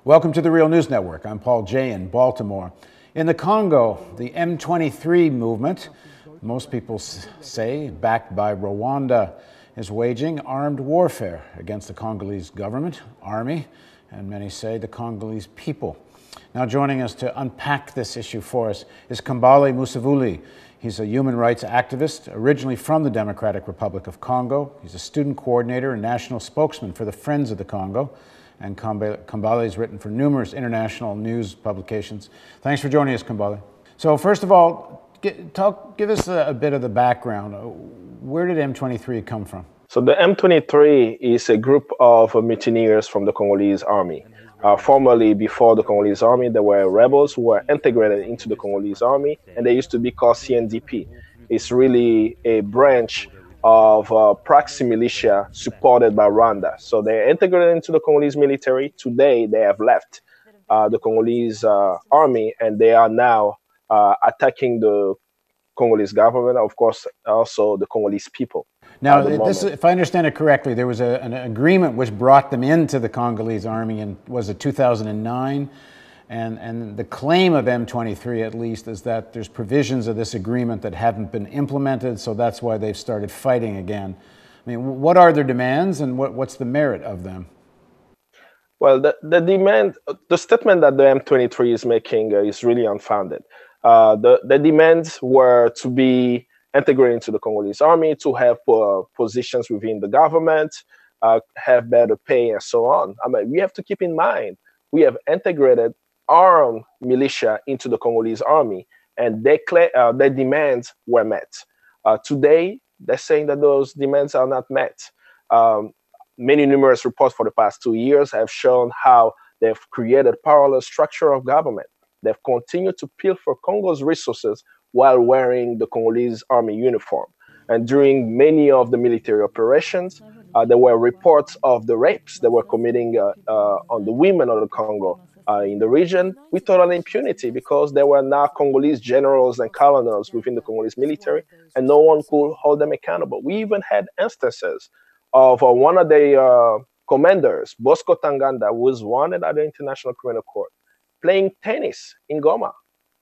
Welcome to the Real News Network. I'm Paul Jay in Baltimore. In the Congo, the M23 movement, most people say backed by Rwanda, is waging armed warfare against the Congolese government, army, and many say the Congolese people. Now joining us to unpack this issue for us is Kambale Musavuli. He's a human rights activist, originally from the Democratic Republic of Congo. He's a student coordinator and national spokesman for the Friends of the Congo. And Kambale has written for numerous international news publications. Thanks for joining us, Kambale. So first of all, give us a bit of the background. Where did M23 come from? So the M23 is a group of mutineers from the Congolese army. Formerly, before the Congolese army, there were rebels who were integrated into the Congolese army, and they used to be called CNDP. It's really a branch of proxy militia supported by Rwanda. So they're integrated into the Congolese military. Today, they have left the Congolese army, and they are now attacking the Congolese government, of course, also the Congolese people. Now, if I understand it correctly, there was an agreement which brought them into the Congolese army in, was it 2009? And the claim of M23, at least, is that there's provisions of this agreement that haven't been implemented, so that's why they've started fighting again. I mean, what are their demands, and what's the merit of them? Well, the statement that the M23 is making is really unfounded. The demands were to be integrated into the Congolese army, to have positions within the government, have better pay, and so on. I mean, we have to keep in mind, we have integrated armed militia into the Congolese army, and their demands were met. Today, they're saying that those demands are not met. Many numerous reports for the past 2 years have shown how they've created parallel structure of government. They've continued to pilfer Congo's resources while wearing the Congolese army uniform. And during many of the military operations, there were reports of the rapes they were committing on the women of the Congo in the region with total impunity, because there were now Congolese generals and colonels within the Congolese military, and no one could hold them accountable. We even had instances of one of the commanders, Bosco Tanganda, who was wanted at the International Criminal Court, playing tennis in Goma,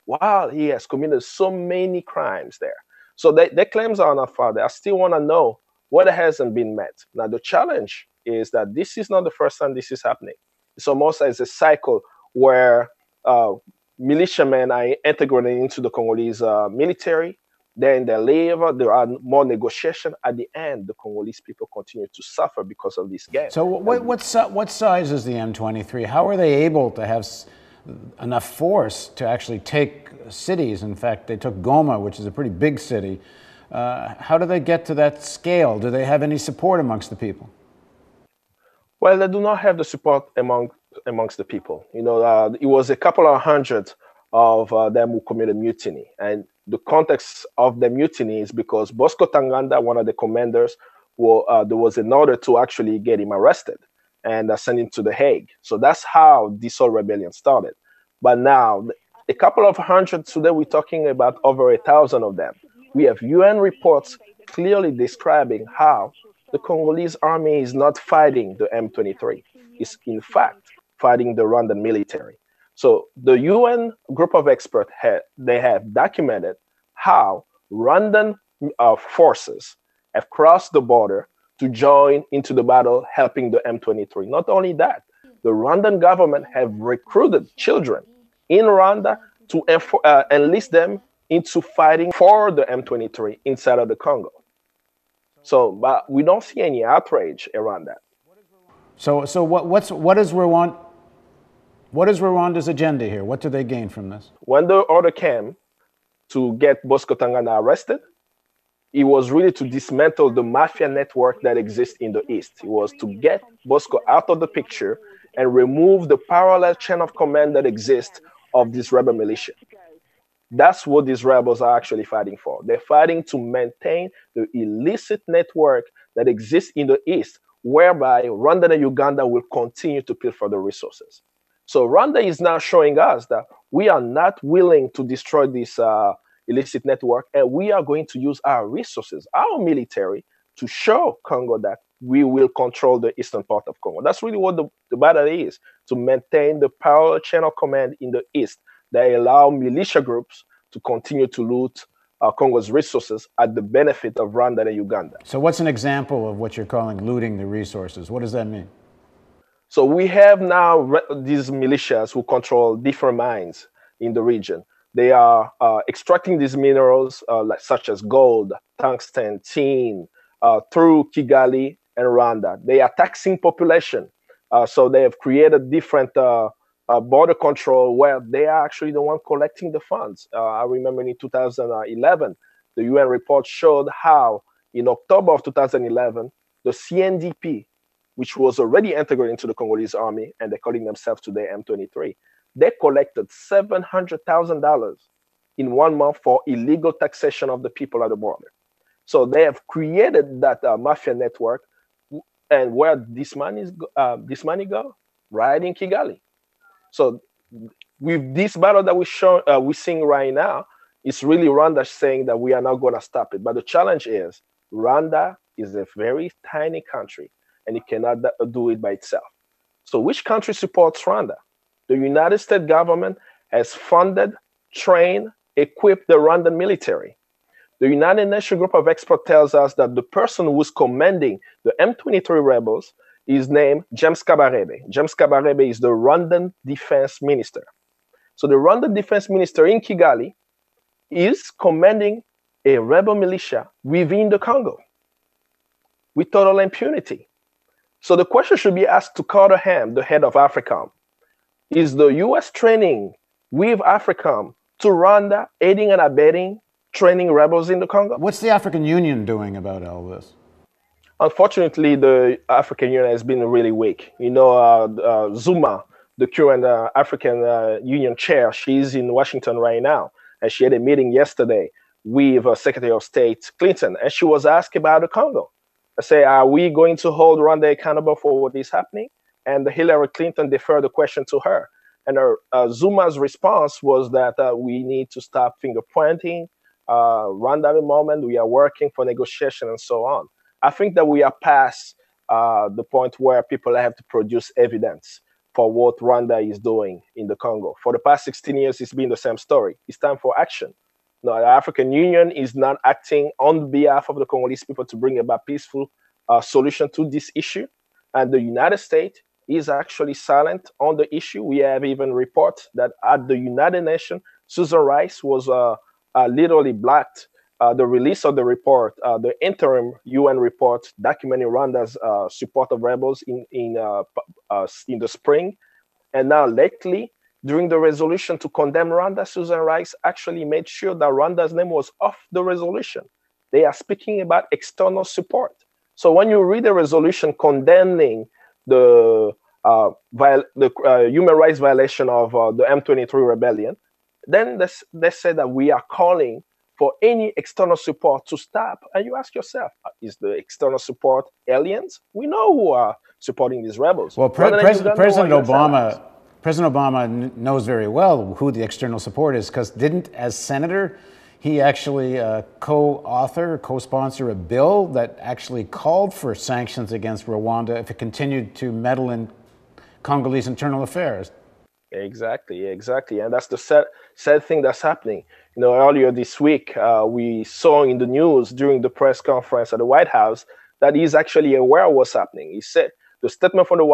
while he has committed so many crimes there. So their claims are not founded. I still want to know what hasn't been met. Now, the challenge is that this is not the first time this is happening. It's almost as a cycle where militiamen are integrated into the Congolese military. Then they leave, there are more negotiation. At the end, the Congolese people continue to suffer because of this game. So what size is the M23? How are they able to have enough force to actually take cities? In fact, they took Goma, which is a pretty big city. How do they get to that scale? Do they have any support amongst the people? Well, they do not have the support amongst the people. You know, it was a couple of hundred of them who committed mutiny. And the context of the mutiny is because Bosco Tanganda, one of the commanders, there was an order to actually get him arrested and send him to The Hague. So that's how this whole rebellion started. But now, a couple of hundred, today we're talking about over 1,000 of them. We have UN reports clearly describing how the Congolese army is not fighting the M23. It's in fact fighting the Rwandan military. So the UN group of experts, they have documented how Rwandan forces have crossed the border to join into the battle helping the M23. Not only that, the Rwandan government have recruited children in Rwanda to enlist them into fighting for the M23 inside of the Congo. So, but we don't see any outrage around that. So what is Rwanda's agenda here? What do they gain from this? When the order came to get Bosco Tanganda arrested, it was really to dismantle the mafia network that exists in the East. It was to get Bosco out of the picture and remove the parallel chain of command that exists of this rebel militia. That's what these rebels are actually fighting for. They're fighting to maintain the illicit network that exists in the East, whereby Rwanda and Uganda will continue to pilfer the resources. So Rwanda is now showing us that we are not willing to destroy this illicit network, and we are going to use our resources, our military, to show Congo that we will control the eastern part of Congo. That's really what the battle is, to maintain the parallel chain of command in the east that allow militia groups to continue to loot Congo's resources at the benefit of Rwanda and Uganda. So what's an example of what you're calling looting the resources? What does that mean? So we have now these militias who control different mines in the region. They are extracting these minerals such as gold, tungsten, tin, through Kigali and Rwanda. They are taxing population. So they have created different border control where they are actually the one collecting the funds. I remember in 2011, the UN report showed how in October of 2011, the CNDP, which was already integrated into the Congolese army, and they're calling themselves today M23, they collected $700,000 in 1 month for illegal taxation of the people at the border. So they have created that mafia network, and where this money go? Right in Kigali. So with this battle that we're seeing right now, it's really Rwanda saying that we are not going to stop it. But the challenge is Rwanda is a very tiny country, and it cannot do it by itself. So which country supports Rwanda? The United States government has funded, trained, equipped the Rwandan military. The United Nations group of experts tells us that the person who's commanding the M23 rebels is named James Kabarebe. James Kabarebe is the Rwandan defense minister. So the Rwandan defense minister in Kigali is commanding a rebel militia within the Congo with total impunity. So the question should be asked to Carter Ham, the head of AFRICOM. Is the US training with AFRICOM to Rwanda, aiding and abetting, training rebels in the Congo? What's the African Union doing about all this? Unfortunately, the African Union has been really weak. You know, Zuma, the current African Union chair, she's in Washington right now, and she had a meeting yesterday with Secretary of State Clinton, and she was asked about the Congo. I say, are we going to hold Rwanda accountable for what is happening? And Hillary Clinton deferred the question to her. And Zuma's response was that we need to stop finger pointing. Rwanda at the moment, we are working for negotiation and so on. I think that we are past the point where people have to produce evidence for what Rwanda is doing in the Congo. For the past 16 years, it's been the same story. It's time for action. No, the African Union is not acting on behalf of the Congolese people to bring about peaceful solution to this issue. And the United States is actually silent on the issue. We have even reports that at the United Nations, Susan Rice was literally blocked the release of the report, the interim UN report documenting Rwanda's support of rebels in the spring. And now lately, during the resolution to condemn Rwanda, Susan Rice actually made sure that Rwanda's name was off the resolution. They are speaking about external support. So when you read the resolution condemning the human rights violation of the M23 rebellion, then they say that we are calling for any external support to stop. And you ask yourself, is the external support aliens? We know who are supporting these rebels. Well, President Obama knows very well who the external support is, because as senator, he actually co-sponsor a bill that actually called for sanctions against Rwanda if it continued to meddle in Congolese internal affairs. Exactly. And that's the sad thing that's happening. You know, earlier this week, we saw in the news during the press conference at the White House that he's actually aware of what's happening. He said the statement from the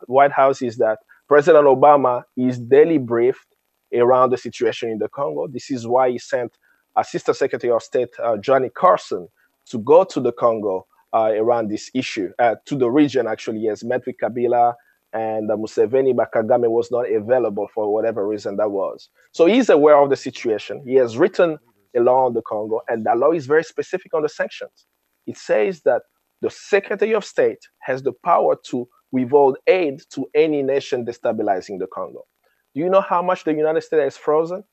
White House is that President Obama is daily briefed around the situation in the Congo. This is why he sent Assistant Secretary of State Johnny Carson to go to the Congo around this issue, to the region. Actually, he has met with Kabila and Museveni, but Kagame was not available for whatever reason that was. So he's aware of the situation. He has written a law on the Congo, and that law is very specific on the sanctions. It says that the Secretary of State has the power to withhold aid to any nation destabilizing the Congo. Do you know how much the United States has frozen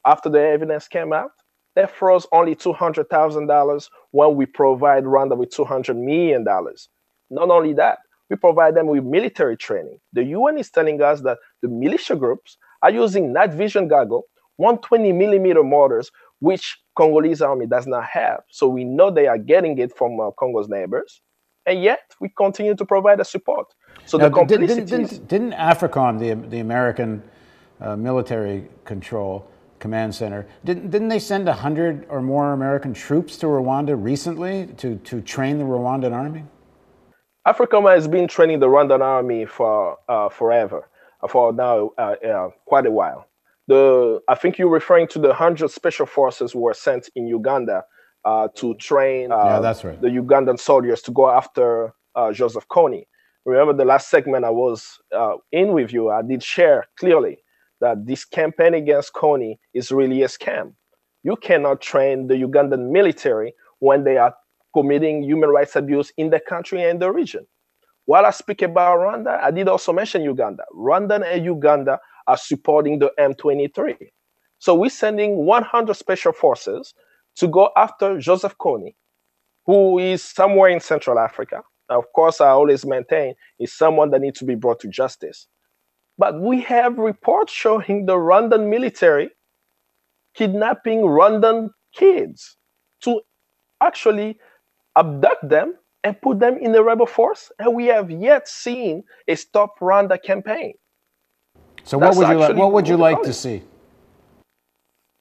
after the evidence came out? They froze only $200,000 when we provide Rwanda with $200 million. Not only that, we provide them with military training. The UN is telling us that the militia groups are using night vision goggles, 120mm mortars, which Congolese army does not have. So we know they are getting it from Congo's neighbors. and yet we continue to provide the support. So now, the complicity didn't AFRICOM, the American military control command center, didn't they send 100 or more American troops to Rwanda recently to train the Rwandan army? AFRICOM has been training the Rwandan army for forever, for now quite a while. I think you're referring to the 100 special forces who were sent in Uganda to train yeah, that's right. the Ugandan soldiers to go after Joseph Kony. Remember the last segment I was in with you, I did share clearly that this campaign against Kony is really a scam. You cannot train the Ugandan military when they are committing human rights abuse in the country and the region. While I speak about Rwanda, I did also mention Uganda. Rwanda and Uganda are supporting the M23. So we're sending 100 special forces to go after Joseph Kony, who is somewhere in Central Africa. Now, of course, I always maintain is someone that needs to be brought to justice. But we have reports showing the Rwandan military kidnapping Rwandan kids to actually abduct them and put them in the rebel force. And we have yet seen a Stop Rwanda campaign. So what would you like to see?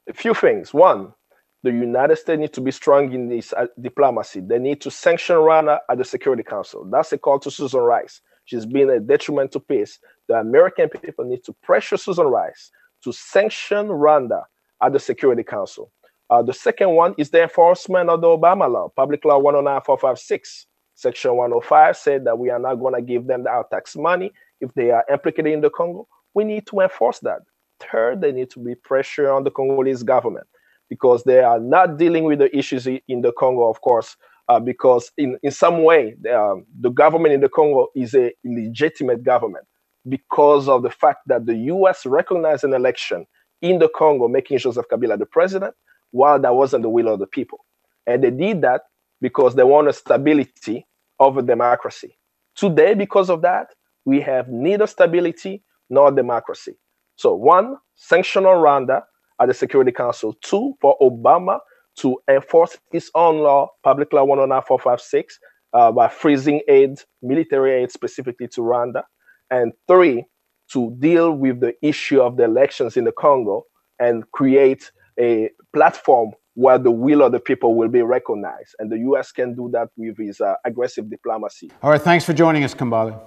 A few things. One, the United States need to be strong in this diplomacy. They need to sanction Rwanda at the Security Council. That's a call to Susan Rice. She's been a detriment to peace. The American people need to pressure Susan Rice to sanction Rwanda at the Security Council. The second one is the enforcement of the Obama law, Public Law 109456. Section 105 said that we are not going to give them our tax money if they are implicated in the Congo. We need to enforce that. Third, there need to be pressure on the Congolese government because they are not dealing with the issues in the Congo, of course, because in some way, the government in the Congo is a legitimate government because of the fact that the US recognized an election in the Congo, making Joseph Kabila the president, while that wasn't the will of the people. And they did that because they wanted stability over democracy. Today, because of that, we have neither stability nor democracy. So one, sanction on Rwanda at the Security Council. Two, for Obama to enforce his own law, Public Law 109456, by freezing aid, military aid specifically to Rwanda. And three, to deal with the issue of the elections in the Congo and create a platform where the will of the people will be recognized. And the U.S. can do that with his aggressive diplomacy. All right, thanks for joining us, Kambale.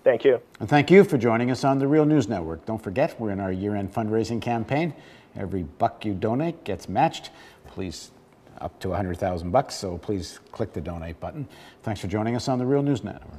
Thank you. And thank you for joining us on the Real News Network. Don't forget, we're in our year-end fundraising campaign. Every buck you donate gets matched. Please, up to $100,000 bucks, so please click the donate button. Thanks for joining us on the Real News Network.